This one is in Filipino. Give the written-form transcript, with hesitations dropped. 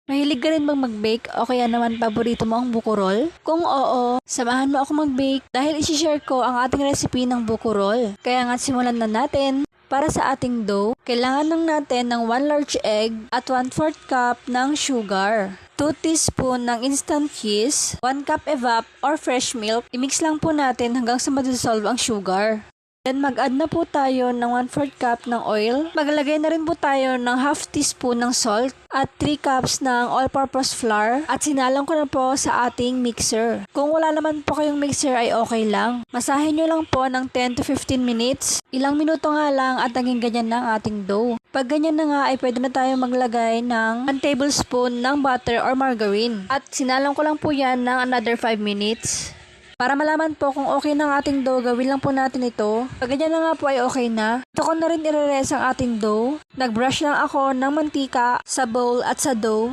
Mahilig ka rin bang mag-bake o kaya naman paborito mo ang buko roll? Kung oo, samahan mo ako mag-bake dahil isi-share ko ang ating recipe ng buko roll. Kaya nga simulan na natin. Para sa ating dough, kailangan lang natin ng 1 large egg at 1/4 cup ng sugar. 2 teaspoon ng instant yeast, 1 cup evap or fresh milk. I-mix lang po natin hanggang sa ma-dissolve ang sugar. Then mag-add na po tayo ng 1/4 cup ng oil. Maglagay na rin po tayo ng half teaspoon ng salt at 3 cups ng all-purpose flour at sinalang ko na po sa ating mixer. Kung wala naman po kayong mixer ay okay lang. Masahin nyo lang po ng 10 to 15 minutes. Ilang minuto nga lang at naging ganyan na ang ating dough. Pag ganyan na nga ay pwede na tayo maglagay ng 1 tablespoon ng butter or margarine. At sinalang ko lang po yan ng another 5 minutes. Para malaman po kung okay na ang ating dough, gawin lang po natin ito. Pag ganyan na nga po ay okay na. Ito ko na rin i-rest ang ating dough. Nag-brush lang ako ng mantika sa bowl at sa dough.